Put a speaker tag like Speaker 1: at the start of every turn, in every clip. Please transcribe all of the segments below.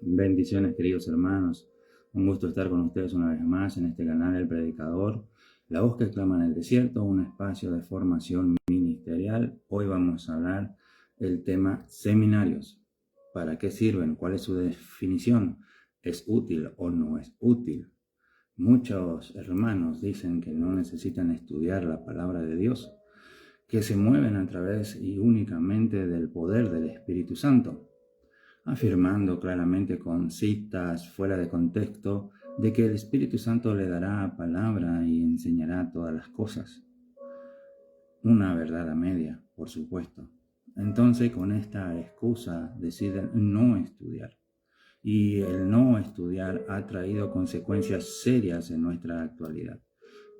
Speaker 1: Bendiciones, queridos hermanos. Un gusto estar con ustedes una vez más en este canal El Predicador, la voz que clama en el desierto, un espacio de formación ministerial. Hoy vamos a hablar del tema seminarios. ¿Para qué sirven? ¿Cuál es su definición? ¿Es útil o no es útil? Muchos hermanos dicen que no necesitan estudiar la palabra de Dios, que se mueven a través y únicamente del poder del Espíritu Santo, afirmando claramente con citas fuera de contexto de que el Espíritu Santo le dará palabra y enseñará todas las cosas. Una verdad a media, por supuesto. Entonces, con esta excusa deciden no estudiar. Y el no estudiar ha traído consecuencias serias en nuestra actualidad,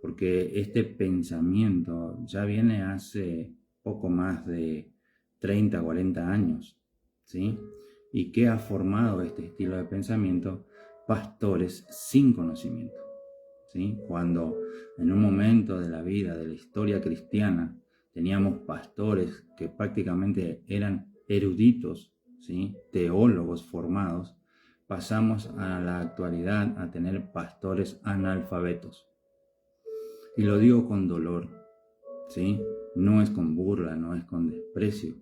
Speaker 1: porque este pensamiento ya viene hace poco más de 30, 40 años, ¿sí? ¿Y qué ha formado este estilo de pensamiento? Pastores sin conocimiento, ¿sí? Cuando en un momento de la vida, de la historia cristiana, teníamos pastores que prácticamente eran eruditos, ¿sí? Teólogos formados, pasamos a la actualidad a tener pastores analfabetos. Y lo digo con dolor, ¿sí? No es con burla, no es con desprecio,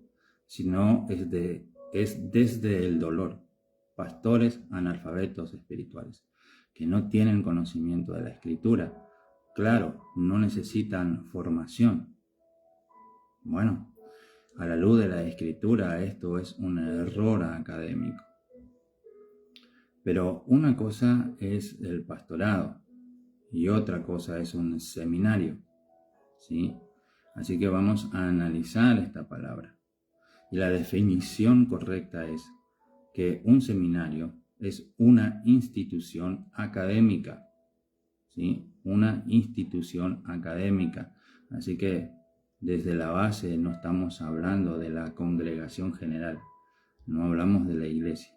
Speaker 1: sino es desde el dolor. Pastores analfabetos espirituales, que no tienen conocimiento de la Escritura. Claro, no necesitan formación. Bueno, a la luz de la Escritura, esto es un error académico. Pero una cosa es el pastorado y otra cosa es un seminario, ¿sí? Así que vamos a analizar esta palabra. Y la definición correcta es que un seminario es una institución académica, ¿sí? Una institución académica. Así que desde la base no estamos hablando de la congregación general, no hablamos de la iglesia,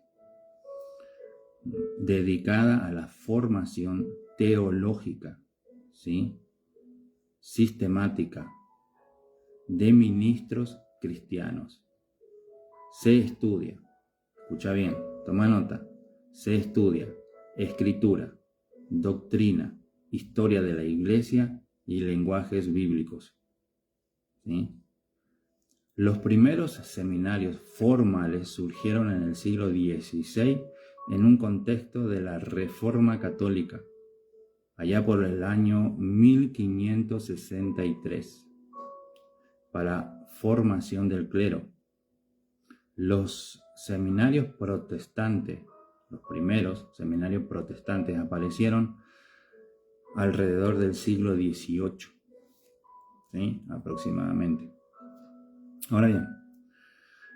Speaker 1: dedicada a la formación teológica, ¿sí? Sistemática de ministros cristianos. Se estudia, escucha bien, toma nota, se estudia escritura, doctrina, historia de la iglesia y lenguajes bíblicos, ¿sí? Los primeros seminarios formales surgieron en el siglo XVI en un contexto de la Reforma Católica, allá por el año 1563, para formación del clero. Los seminarios protestantes, los primeros seminarios protestantes aparecieron alrededor del siglo XVIII, ¿sí? Aproximadamente. Ahora bien,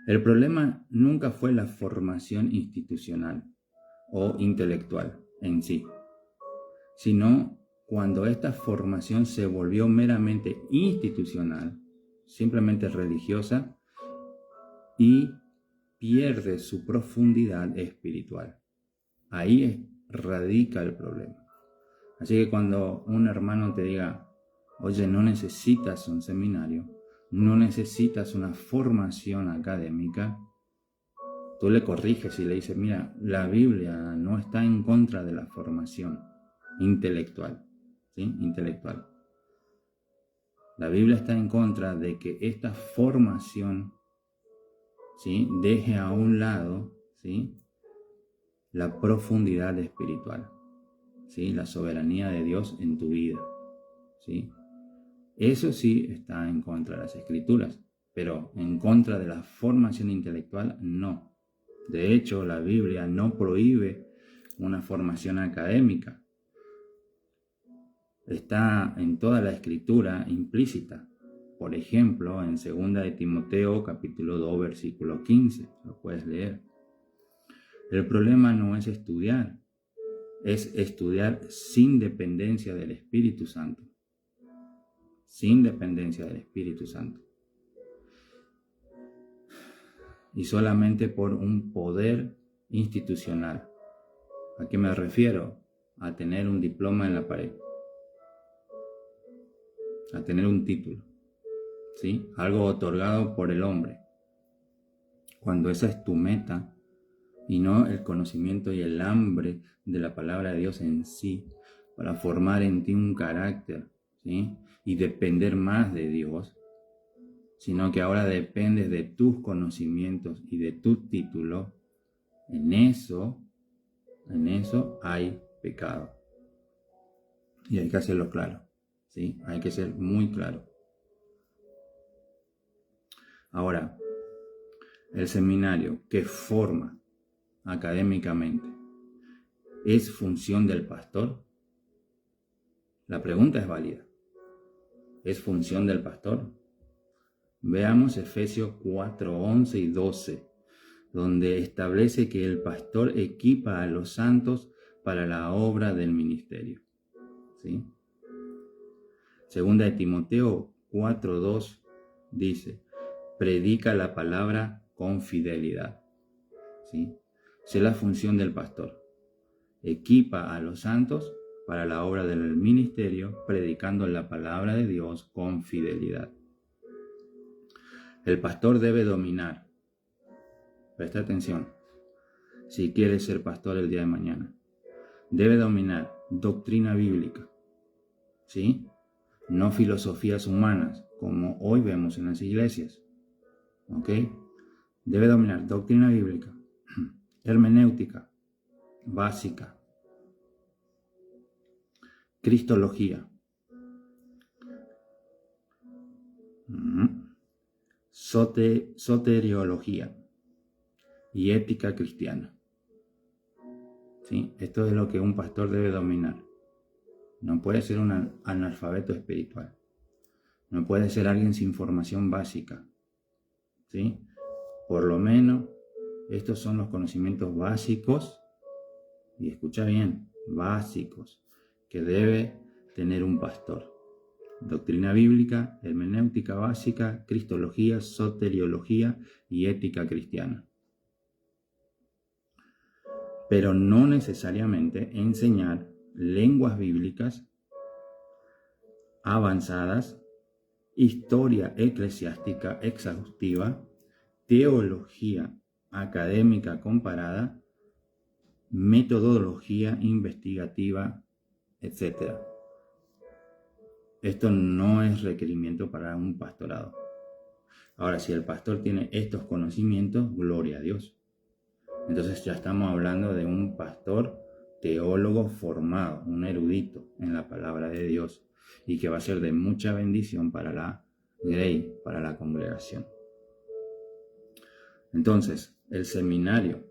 Speaker 1: el problema nunca fue la formación institucional o intelectual en sí, sino cuando esta formación se volvió meramente institucional, simplemente religiosa, y pierde su profundidad espiritual. Ahí radica el problema. Así que cuando un hermano te diga, oye, no necesitas un seminario, no necesitas una formación académica, tú le corriges y le dices, mira, la Biblia no está en contra de la formación intelectual, ¿sí? Intelectual. La Biblia está en contra de que esta formación, ¿sí?, deje a un lado, ¿sí?, la profundidad espiritual, ¿sí?, la soberanía de Dios en tu vida, ¿sí? Eso sí está en contra de las Escrituras, pero en contra de la formación intelectual, no. De hecho, la Biblia no prohíbe una formación académica. Está en toda la Escritura implícita. Por ejemplo, en 2 de Timoteo, capítulo 2, versículo 15, lo puedes leer. El problema no es estudiar, es estudiar sin dependencia del Espíritu Santo. Sin dependencia del Espíritu Santo. Y solamente por un poder institucional. ¿A qué me refiero? A tener un diploma en la pared. A tener un título. ¿Sí? Algo otorgado por el hombre. Cuando esa es tu meta, y no el conocimiento y el hambre de la palabra de Dios en sí, para formar en ti un carácter, ¿sí? Y depender más de Dios, sino que ahora dependes de tus conocimientos y de tu título. En eso hay pecado. Y hay que hacerlo claro, ¿sí? Hay que ser muy claro. Ahora, el seminario que forma académicamente es función del pastor. La pregunta es válida. ¿Es función del pastor? Veamos Efesios 4, 11 y 12, donde establece que el pastor equipa a los santos para la obra del ministerio, ¿sí? Segunda de Timoteo 4, 2 dice: predica la palabra con fidelidad, ¿sí? Esa es la función del pastor. Equipa a los santos para la obra del ministerio, predicando la palabra de Dios con fidelidad. El pastor debe dominar, presta atención, si quiere ser pastor el día de mañana, debe dominar doctrina bíblica, ¿sí? No filosofías humanas, como hoy vemos en las iglesias, ¿ok? Debe dominar doctrina bíblica, hermenéutica básica, cristología, soteriología y ética cristiana, ¿sí? Esto es lo que un pastor debe dominar. No puede ser un analfabeto espiritual. No puede ser alguien sin formación básica, ¿sí? Por lo menos, estos son los conocimientos básicos, y escucha bien, básicos, que debe tener un pastor. Doctrina bíblica, hermenéutica básica, cristología, soteriología y ética cristiana. Pero no necesariamente enseñar lenguas bíblicas avanzadas, historia eclesiástica exhaustiva, teología académica comparada, metodología investigativa, etc. Esto no es requerimiento para un pastorado. Ahora, si el pastor tiene estos conocimientos, gloria a Dios. Entonces ya estamos hablando de un pastor teólogo formado, un erudito en la palabra de Dios, y que va a ser de mucha bendición para la grey, para la congregación. Entonces, el seminario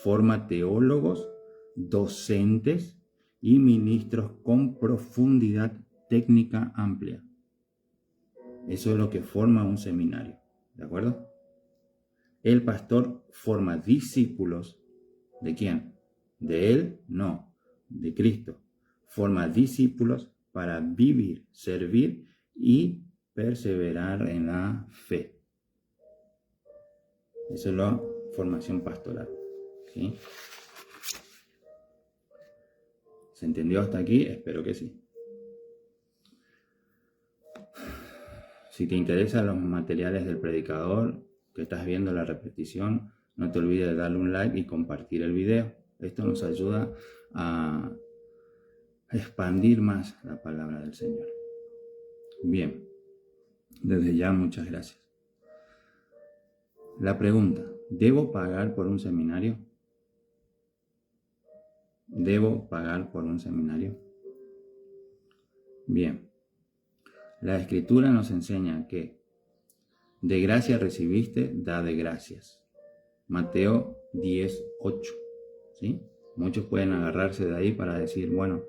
Speaker 1: forma teólogos, docentes y ministros con profundidad técnica amplia. Eso es lo que forma un seminario, ¿de acuerdo? El pastor forma discípulos. ¿De quién? ¿De él? No, de Cristo. Forma discípulos para vivir, servir y perseverar en la fe. Esa es la formación pastoral, ¿sí? ¿Se entendió hasta aquí? Espero que sí. Si te interesan los materiales del predicador, que estás viendo la repetición, no te olvides de darle un like y compartir el video. Esto nos ayuda a expandir más la palabra del Señor. Bien, desde ya muchas gracias. La pregunta: ¿debo pagar por un seminario? ¿Debo pagar por un seminario? Bien, la Escritura nos enseña que de gracia recibiste, da de gracias. Mateo 10:8, ¿sí? Muchos pueden agarrarse de ahí para decir, bueno,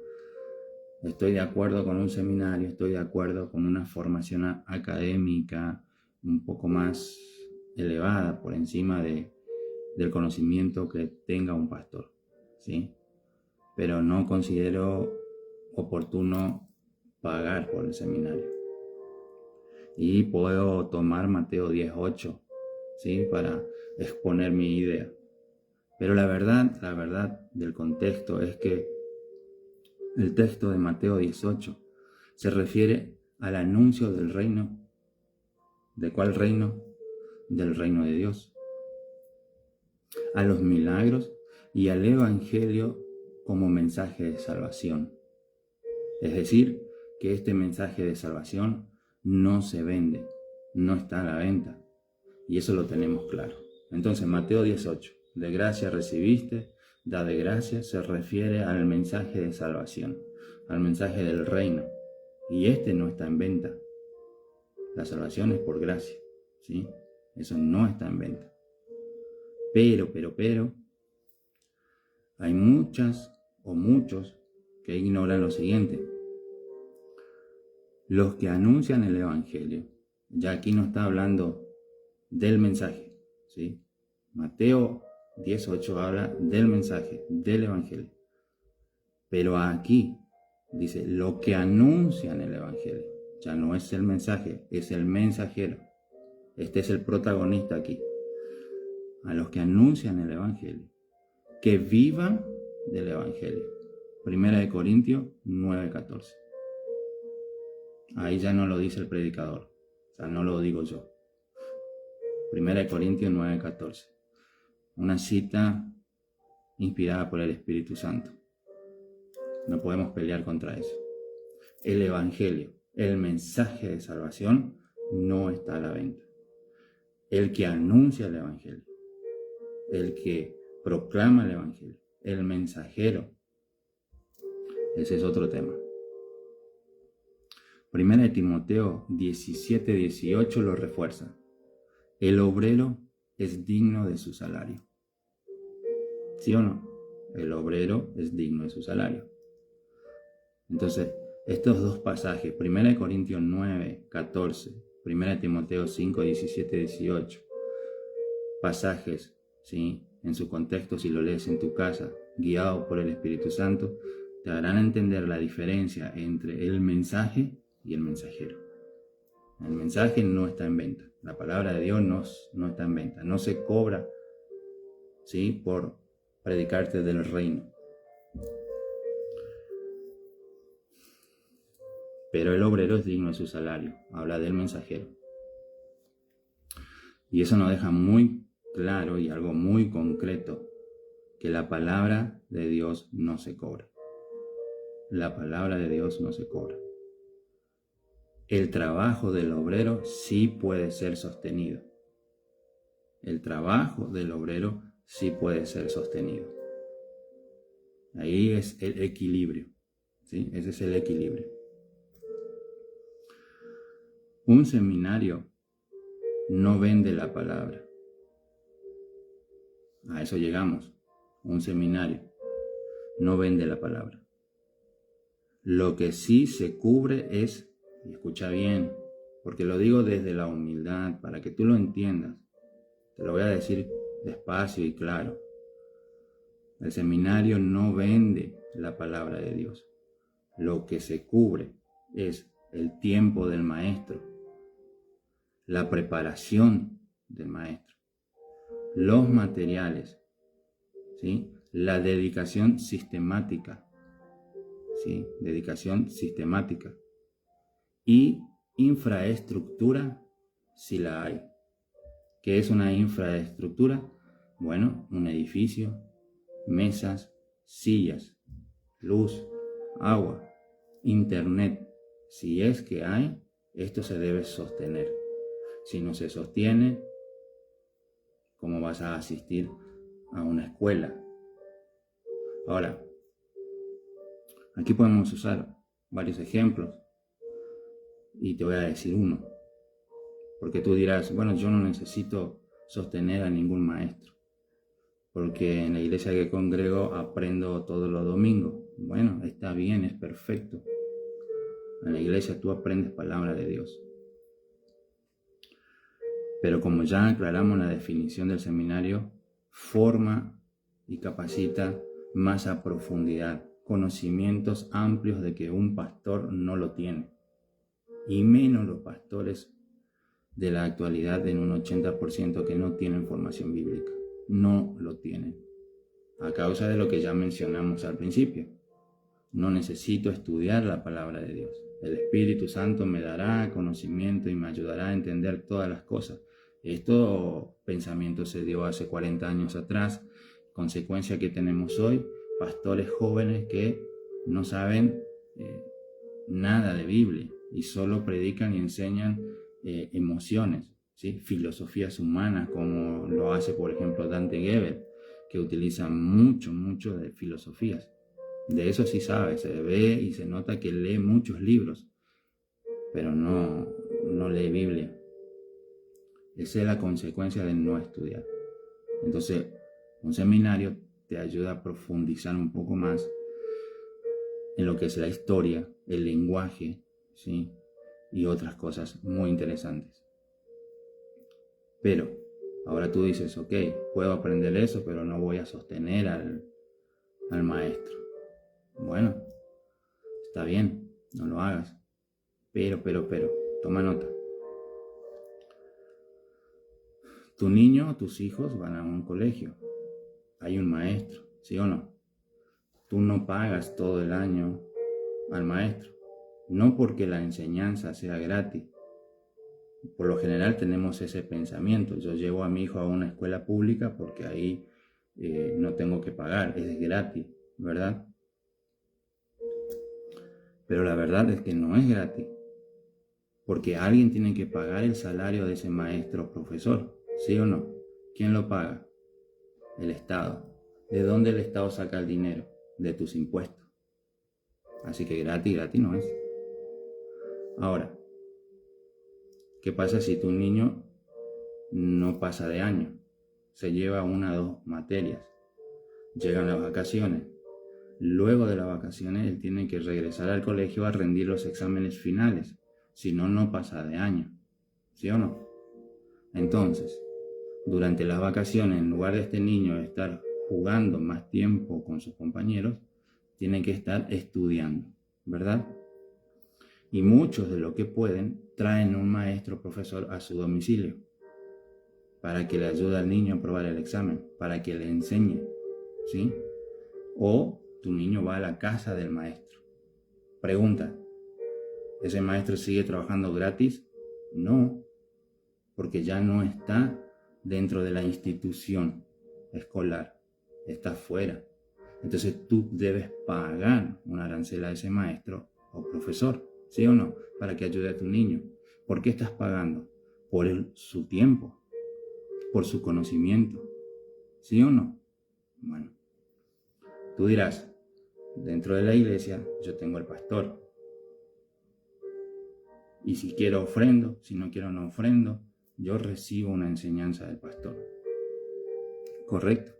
Speaker 1: estoy de acuerdo con un seminario, estoy de acuerdo con una formación académica un poco más elevada por encima del conocimiento que tenga un pastor, ¿sí? Pero no considero oportuno pagar por el seminario. Y puedo tomar Mateo 10:8, ¿sí? Para exponer mi idea. Pero la verdad del contexto es que el texto de Mateo 18 se refiere al anuncio del reino. ¿De cuál reino? Del reino de Dios. a los milagros y al Evangelio como mensaje de salvación. Es decir, que este mensaje de salvación no se vende, no está a la venta. Y eso lo tenemos claro. Entonces, Mateo 18, de gracia recibiste, da de gracia, se refiere al mensaje de salvación, al mensaje del reino. Y este no está en venta. La salvación es por gracia, ¿sí? Eso no está en venta. Pero, hay muchas o muchos que ignoran lo siguiente. Los que anuncian el Evangelio, ya aquí no está hablando del mensaje, ¿sí? Mateo 18 habla del mensaje, del Evangelio. Pero aquí dice, lo que anuncian el Evangelio, ya no es el mensaje, es el mensajero. Este es el protagonista aquí. A los que anuncian el Evangelio, que vivan del Evangelio. 1 Corintios 9:14. Ahí ya no lo dice el predicador, o sea, no lo digo yo. 1 Corintios 9:14. Una cita inspirada por el Espíritu Santo. No podemos pelear contra eso. El Evangelio, el mensaje de salvación, no está a la venta. El que anuncia el Evangelio, el que proclama el Evangelio, el mensajero, ese es otro tema. 1 Timoteo 17:18 lo refuerza. El obrero es digno de su salario. ¿Sí o no? El obrero es digno de su salario. Entonces, estos dos pasajes, 1 Corintios 9:14, 1 Timoteo 5:17-18, pasajes, ¿sí? En su contexto, si lo lees en tu casa, guiado por el Espíritu Santo, te harán entender la diferencia entre el mensaje y el mensajero. El mensaje no está en venta. La palabra de Dios no está en venta. No se cobra, ¿sí? Por predicarte del reino. Pero el obrero es digno de su salario. Habla del mensajero. Y eso nos deja muy claro y algo muy concreto, que la palabra de Dios no se cobra. La palabra de Dios no se cobra. El trabajo del obrero sí puede ser sostenido. El trabajo del obrero sí puede ser sostenido. Ahí es el equilibrio, ¿sí? Ese es el equilibrio. Un seminario no vende la palabra. A eso llegamos. Un seminario no vende la palabra. Lo que sí se cubre es, y escucha bien, porque lo digo desde la humildad, para que tú lo entiendas. Te lo voy a decir despacio y claro. El seminario no vende la palabra de Dios. Lo que se cubre es el tiempo del maestro, la preparación del maestro, los materiales, ¿sí? La dedicación sistemática, ¿sí? Dedicación sistemática y infraestructura si la hay. ¿Qué es una infraestructura? Bueno, un edificio, mesas, sillas, luz, agua, internet. Si es que hay, esto se debe sostener. Si no se sostiene, ¿cómo vas a asistir a una escuela? Ahora, aquí podemos usar varios ejemplos y te voy a decir uno. Porque tú dirás, bueno, yo no necesito sostener a ningún maestro, porque en la iglesia que congrego aprendo todos los domingos. Bueno, está bien, es perfecto. En la iglesia tú aprendes palabra de Dios. Pero como ya aclaramos la definición del seminario, forma y capacita más a profundidad, conocimientos amplios de que un pastor no lo tiene, y menos los pastores de la actualidad en un 80% que no tienen formación bíblica. No lo tienen. A causa de lo que ya mencionamos al principio. No necesito estudiar la palabra de Dios. El Espíritu Santo me dará conocimiento y me ayudará a entender todas las cosas. Esto pensamiento se dio hace 40 años atrás, consecuencia que tenemos hoy, pastores jóvenes que no saben nada de Biblia y solo predican y enseñan emociones, ¿sí? Filosofías humanas, como lo hace por ejemplo Dante Gebel, que utiliza mucho de filosofías. De eso sí sabe, se ve y se nota que lee muchos libros, pero no lee Biblia. Esa es la consecuencia de no estudiar. Entonces, un seminario te ayuda a profundizar un poco más en lo que es la historia, el lenguaje, ¿sí? Y otras cosas muy interesantes. Pero ahora tú dices, ok, puedo aprender eso, pero no voy a sostener al maestro. Bueno, está bien, no lo hagas. Pero, toma nota. Tu niño o tus hijos van a un colegio. Hay un maestro, ¿sí o no? Tú no pagas todo el año al maestro. No porque la enseñanza sea gratis. Por lo general tenemos ese pensamiento. Yo llevo a mi hijo a una escuela pública porque ahí no tengo que pagar, es gratis, ¿verdad? Pero la verdad es que no es gratis. Porque alguien tiene que pagar el salario de ese maestro o profesor, ¿sí o no? ¿Quién lo paga? El Estado. ¿De dónde el Estado saca el dinero? De tus impuestos. Así que gratis no es. Ahora, ¿qué pasa si tu niño no pasa de año? Se lleva 1 o 2 materias. Llegan las vacaciones. Luego de las vacaciones él tiene que regresar al colegio a rendir los exámenes finales. Si no, no pasa de año. ¿Sí o no? Entonces, durante las vacaciones, en lugar de este niño estar jugando más tiempo con sus compañeros, tiene que estar estudiando, ¿verdad? Y muchos de los que pueden traen un maestro o profesor a su domicilio para que le ayude al niño a aprobar el examen, para que le enseñe, ¿sí? O tu niño va a la casa del maestro. Pregunta, ¿ese maestro sigue trabajando gratis? No, porque ya no está dentro de la institución escolar, está fuera. Entonces tú debes pagar una arancel a ese maestro o profesor, ¿sí o no? Para que ayude a tu niño. ¿Por qué estás pagando? Por su tiempo, por su conocimiento, ¿sí o no? Bueno, tú dirás, dentro de la iglesia yo tengo el pastor. Y si quiero ofrendo, si no quiero no ofrendo, yo recibo una enseñanza del pastor. Correcto.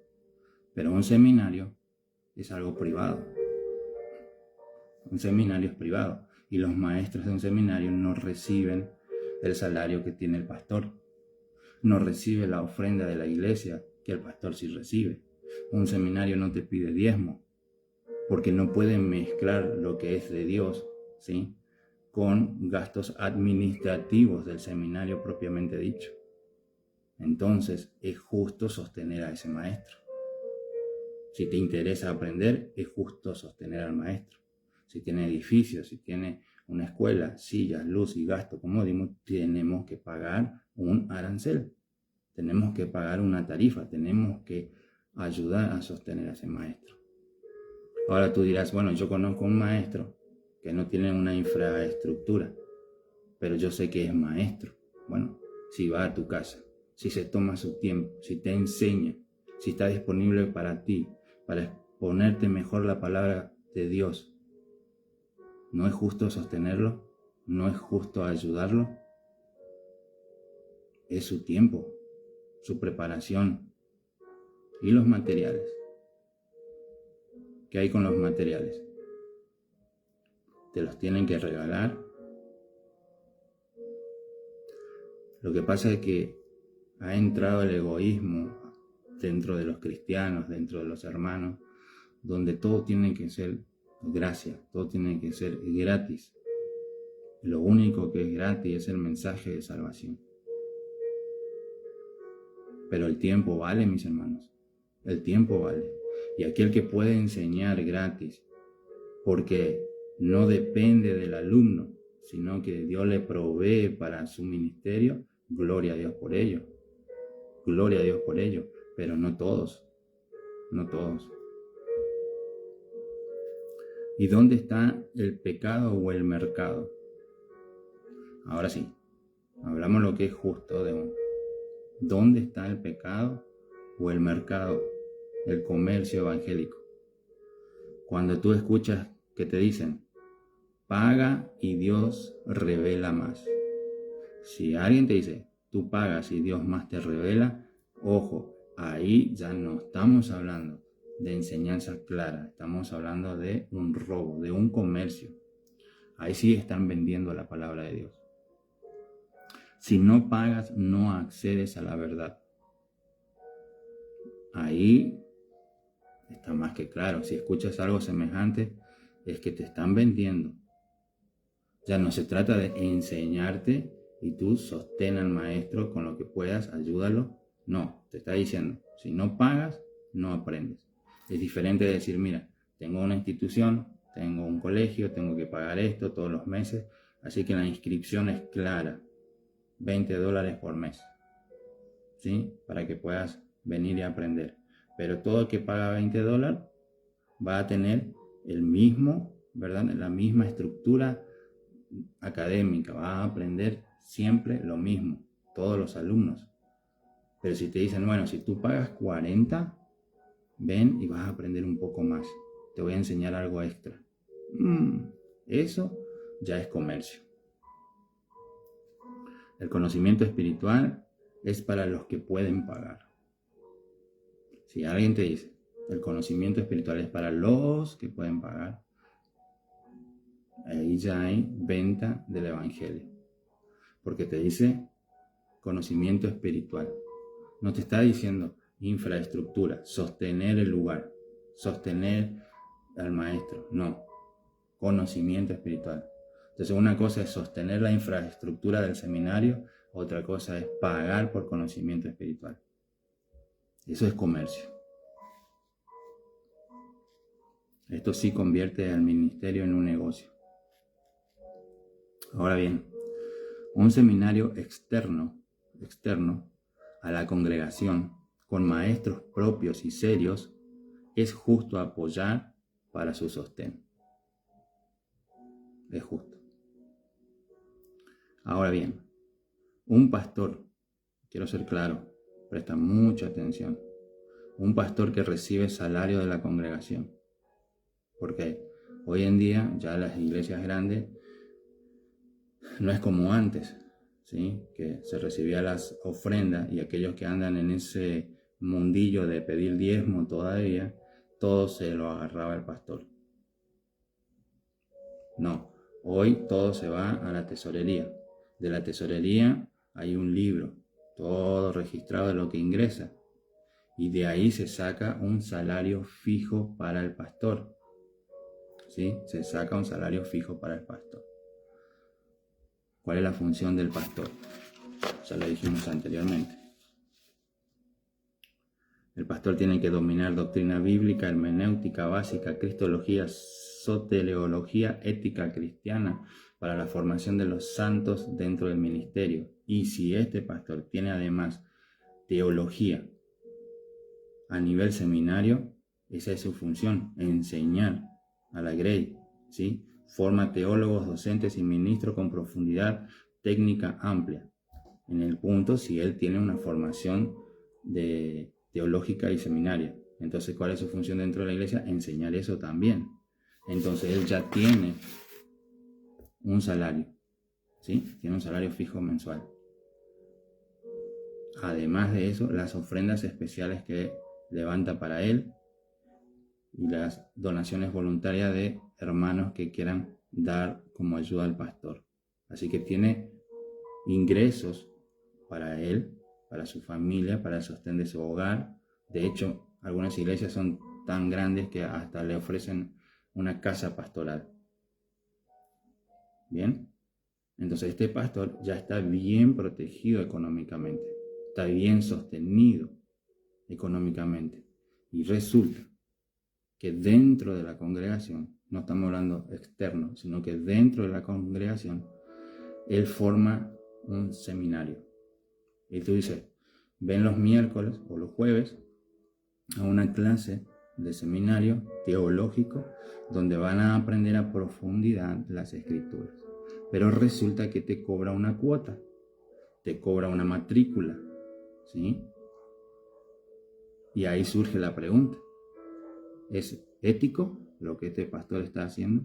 Speaker 1: Pero un seminario es algo privado. Un seminario es privado. Y los maestros de un seminario no reciben el salario que tiene el pastor. No recibe la ofrenda de la iglesia que el pastor sí recibe. Un seminario no te pide diezmo, porque no pueden mezclar lo que es de Dios, ¿sí?, con gastos administrativos del seminario propiamente dicho. Entonces es justo sostener a ese maestro. Si te interesa aprender, es justo sostener al maestro. Si tiene edificios, si tiene una escuela, sillas, luz y gasto comódimo, tenemos que pagar un arancel. Tenemos que pagar una tarifa, tenemos que ayudar a sostener a ese maestro. Ahora tú dirás, bueno, yo conozco un maestro que no tiene una infraestructura, pero yo sé que es maestro. Bueno, si va a tu casa, si se toma su tiempo, si te enseña, si está disponible para ti, para exponerte mejor la palabra de Dios, ¿no es justo sostenerlo? ¿No es justo ayudarlo? Es su tiempo, su preparación y los materiales. ¿Qué hay con los materiales? ¿Te los tienen que regalar? Lo que pasa es que ha entrado el egoísmo dentro de los cristianos, dentro de los hermanos, donde todo tiene que ser gracia, todo tiene que ser gratis. Lo único que es gratis es el mensaje de salvación. Pero el tiempo vale, mis hermanos, el tiempo vale. Y aquel que puede enseñar gratis, porque no depende del alumno, sino que Dios le provee para su ministerio, Gloria a Dios por ello. Gloria a Dios por ello. Pero no todos. No todos. ¿Y dónde está el pecado o el mercado? Ahora sí, hablamos lo que es justo. ¿Dónde está el pecado o el mercado, el comercio evangélico? Cuando tú escuchas que te dicen, paga y Dios revela más. Si alguien te dice, tú pagas y Dios más te revela, ojo, ahí ya no estamos hablando de enseñanza clara, estamos hablando de un robo, de un comercio. Ahí sí están vendiendo la palabra de Dios. Si no pagas, no accedes a la verdad. Ahí está más que claro. Si escuchas algo semejante, es que te están vendiendo. Ya no se trata de enseñarte y tú sostén al maestro con lo que puedas, ayúdalo. No, te está diciendo, si no pagas, no aprendes. Es diferente de decir, mira, tengo una institución, tengo un colegio, tengo que pagar esto todos los meses, así que la inscripción es clara, $20 por mes, ¿sí? Para que puedas venir y aprender. Pero todo el que paga $20 va a tener el mismo, ¿verdad? La misma estructura académica, va a aprender siempre lo mismo, todos los alumnos. Pero si te dicen, bueno, si tú pagas 40, ven y vas a aprender un poco más, te voy a enseñar algo extra. Eso ya es comercio. El conocimiento espiritual es para los que pueden pagar. Si alguien te dice, el conocimiento espiritual es para los que pueden pagar, ahí ya hay venta del evangelio. Porque te dice conocimiento espiritual. No te está diciendo infraestructura, sostener el lugar, sostener al maestro. No, conocimiento espiritual. Entonces una cosa es sostener la infraestructura del seminario, otra cosa es pagar por conocimiento espiritual. Eso es comercio. Esto sí convierte al ministerio en un negocio. Ahora bien, un seminario externo a la congregación, con maestros propios y serios, es justo apoyar para su sostén. Es justo. Ahora bien, un pastor, quiero ser claro, presta mucha atención, un pastor que recibe salario de la congregación, porque hoy en día ya las iglesias grandes no es como antes, ¿sí? Que se recibía las ofrendas y aquellos que andan en ese mundillo de pedir diezmo todavía, todo se lo agarraba el pastor. No, hoy todo se va a la tesorería. De la tesorería hay un libro, todo registrado de lo que ingresa. Y de ahí se saca un salario fijo para el pastor. ¿Sí? Se saca un salario fijo para el pastor. ¿Cuál es la función del pastor? Ya lo dijimos anteriormente. El pastor tiene que dominar doctrina bíblica, hermenéutica básica, cristología, soteriología, ética cristiana para la formación de los santos dentro del ministerio. Y si este pastor tiene además teología a nivel seminario, esa es su función, enseñar a la grey, ¿sí? Forma teólogos, docentes y ministros con profundidad técnica amplia. En el punto, si él tiene una formación teológica y seminaria. Entonces, ¿cuál es su función dentro de la iglesia? Enseñar eso también. Entonces, él ya tiene un salario, ¿sí? Tiene un salario fijo mensual. Además de eso, las ofrendas especiales que levanta para él y las donaciones voluntarias de hermanos que quieran dar como ayuda al pastor. Así que tiene ingresos para él, para su familia, para el sostén de su hogar. De hecho, algunas iglesias son tan grandes que hasta le ofrecen una casa pastoral. ¿Bien? Entonces este pastor ya está bien protegido económicamente, está bien sostenido económicamente. Y resulta que dentro de la congregación, no estamos hablando externo, sino que dentro de la congregación, él forma un seminario. Y tú dices, ven los miércoles o los jueves a una clase de seminario teológico donde van a aprender a profundidad las escrituras. Pero resulta que te cobra una cuota, te cobra una matrícula, ¿sí? Y ahí surge la pregunta, ¿es ético lo que este pastor está haciendo?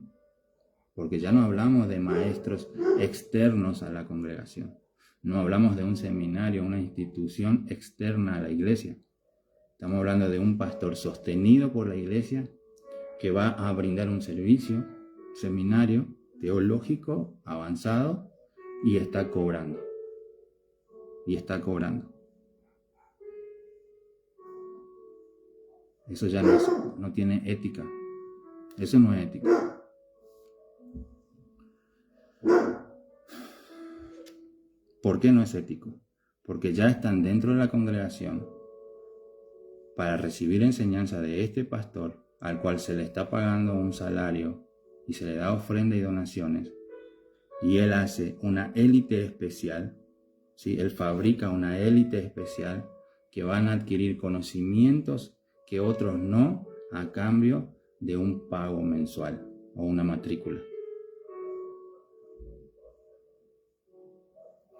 Speaker 1: Porque ya no hablamos de maestros externos a la congregación. No hablamos de un seminario, una institución externa a la iglesia. Estamos hablando de un pastor sostenido por la iglesia que va a brindar un servicio, seminario teológico avanzado y está cobrando. Eso ya no tiene ética. Eso no es ética. ¿Por qué no es ético? Porque ya están dentro de la congregación para recibir enseñanza de este pastor, al cual se le está pagando un salario y se le da ofrenda y donaciones, y él hace una élite especial, ¿sí? Él fabrica una élite especial que van a adquirir conocimientos que otros no, a cambio de un pago mensual o una matrícula.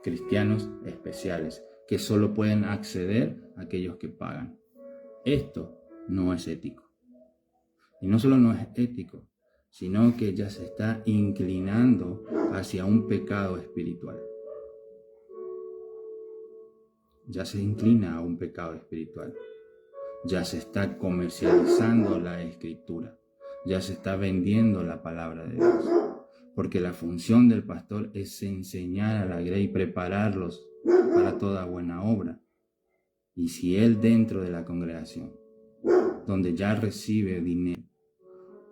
Speaker 1: Cristianos especiales que solo pueden acceder a aquellos que pagan. Esto no es ético. Y no solo no es ético, sino que ya se está inclinando hacia un pecado espiritual. Ya se inclina a un pecado espiritual. Ya se está comercializando la escritura. Ya se está vendiendo la palabra de Dios. Porque la función del pastor es enseñar a la grey y prepararlos para toda buena obra. Y si él dentro de la congregación, donde ya recibe dinero,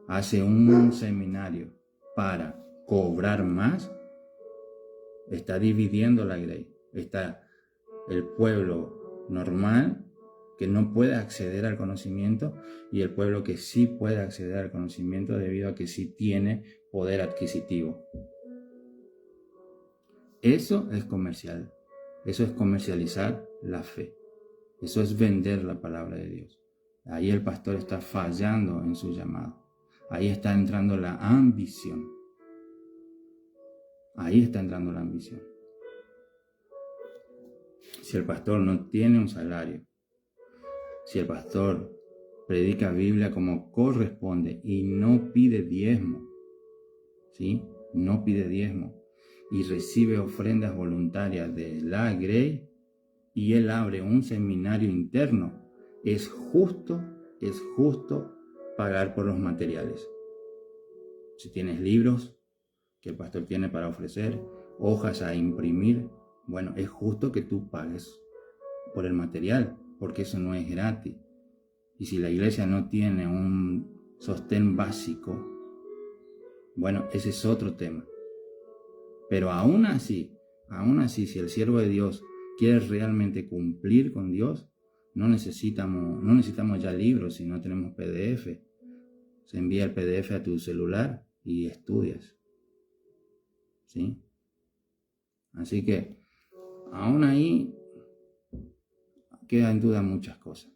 Speaker 1: hace un seminario para cobrar más, está dividiendo la grey. Está el pueblo normal que no puede acceder al conocimiento y el pueblo que sí puede acceder al conocimiento debido a que sí tiene poder adquisitivo. Eso es comercial. Eso es comercializar la fe. Eso es vender la palabra de Dios. Ahí el pastor está fallando en su llamado. Ahí está entrando la ambición. Ahí está entrando la ambición. Si el pastor no tiene un salario, si el pastor predica Biblia como corresponde y no pide diezmo, ¿sí? No pide diezmo y recibe ofrendas voluntarias de la grey y él abre un seminario interno, es justo pagar por los materiales. Si tienes libros que el pastor tiene para ofrecer, hojas a imprimir, bueno, es justo que tú pagues por el material, porque eso no es gratis. Y si la iglesia no tiene un sostén básico, bueno, ese es otro tema. Pero aún así, si el siervo de Dios quiere realmente cumplir con Dios, no necesitamos ya libros si no tenemos PDF. Se envía el PDF a tu celular y estudias. ¿Sí? Así que, aún ahí, queda en duda muchas cosas.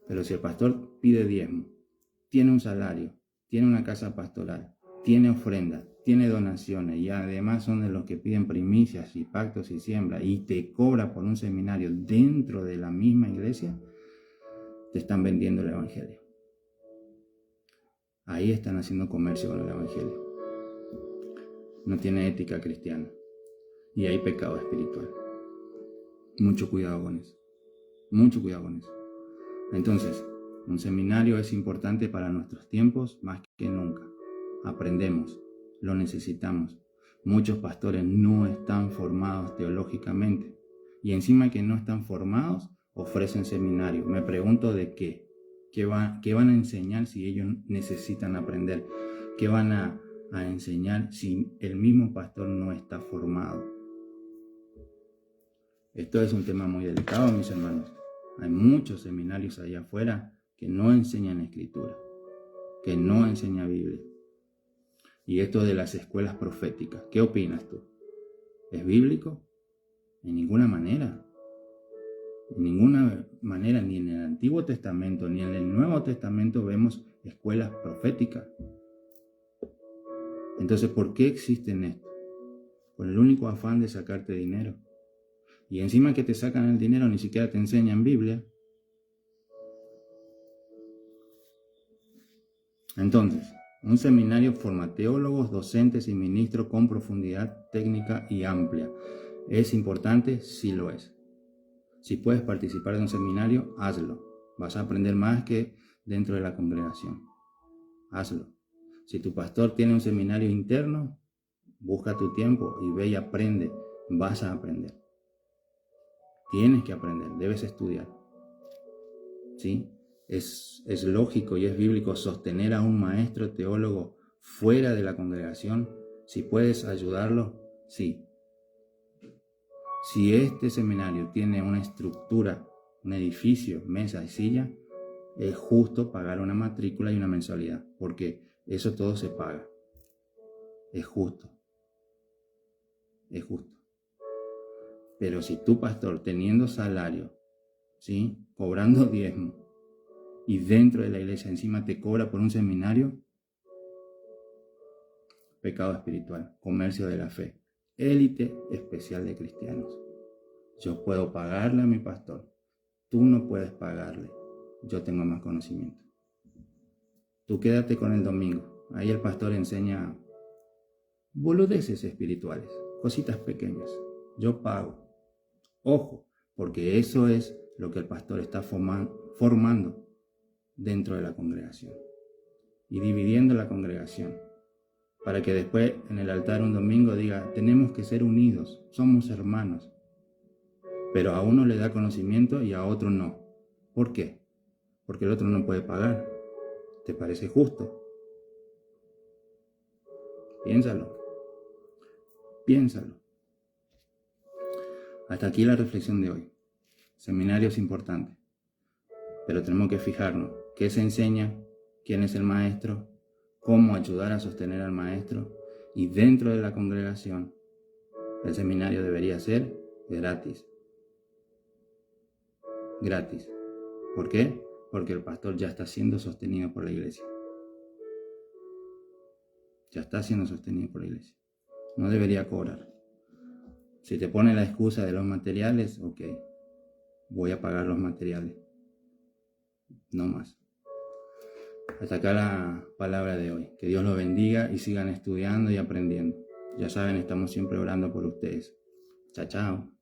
Speaker 1: Pero si el pastor pide diezmo, tiene un salario, tiene una casa pastoral, tiene ofrendas, tiene donaciones y además son de los que piden primicias y pactos y siembra y te cobra por un seminario dentro de la misma iglesia, te están vendiendo el evangelio. Ahí están haciendo comercio con el evangelio. No tiene ética cristiana y hay pecado espiritual. Mucho cuidado con eso. Mucho cuidado con eso. Entonces, un seminario es importante para nuestros tiempos más que nunca. Aprendemos, lo necesitamos. Muchos pastores no están formados teológicamente y encima que no están formados, ofrecen seminario. Me pregunto de qué. ¿Qué van a enseñar si ellos necesitan aprender? ¿Qué van a enseñar si el mismo pastor no está formado? Esto es un tema muy delicado, mis hermanos. Hay muchos seminarios allá afuera que no enseñan escritura, que no enseñan Biblia. Y esto de las escuelas proféticas, ¿qué opinas tú? ¿Es bíblico? En ninguna manera. En ninguna manera, ni en el Antiguo Testamento, ni en el Nuevo Testamento vemos escuelas proféticas. Entonces, ¿por qué existen esto? Con el único afán de sacarte dinero. Y encima que te sacan el dinero, ni siquiera te enseñan Biblia. Entonces, un seminario forma teólogos, docentes y ministros con profundidad técnica y amplia. ¿Es importante? Sí lo es. Si puedes participar de un seminario, hazlo. Vas a aprender más que dentro de la congregación. Hazlo. Si tu pastor tiene un seminario interno, busca tu tiempo y ve y aprende. Vas a aprender. Tienes que aprender, debes estudiar. ¿Sí? Es lógico y es bíblico sostener a un maestro teólogo fuera de la congregación. Si puedes ayudarlo, sí. Si este seminario tiene una estructura, un edificio, mesa y silla, es justo pagar una matrícula y una mensualidad, porque eso todo se paga. Es justo. Es justo. Pero si tu pastor, teniendo salario, ¿sí?, cobrando diezmo, y dentro de la iglesia encima te cobra por un seminario, pecado espiritual, comercio de la fe, élite especial de cristianos. Yo puedo pagarle a mi pastor, tú no puedes pagarle, yo tengo más conocimiento. Tú quédate con el domingo, ahí el pastor enseña boludeces espirituales, cositas pequeñas, yo pago. Ojo, porque eso es lo que el pastor está formando dentro de la congregación y dividiendo la congregación para que después en el altar un domingo diga, tenemos que ser unidos, somos hermanos, pero a uno le da conocimiento y a otro no. ¿Por qué? Porque el otro no puede pagar. ¿Te parece justo? Piénsalo. Hasta aquí la reflexión de hoy. Seminario es importante, pero tenemos que fijarnos qué se enseña, quién es el maestro, cómo ayudar a sostener al maestro, y dentro de la congregación el seminario debería ser gratis. Gratis. ¿Por qué? Porque el pastor ya está siendo sostenido por la iglesia. Ya está siendo sostenido por la iglesia. No debería cobrar. Si te pone la excusa de los materiales, ok, voy a pagar los materiales. No más. Hasta acá la palabra de hoy. Que Dios los bendiga y sigan estudiando y aprendiendo. Ya saben, estamos siempre orando por ustedes. Chao, chao.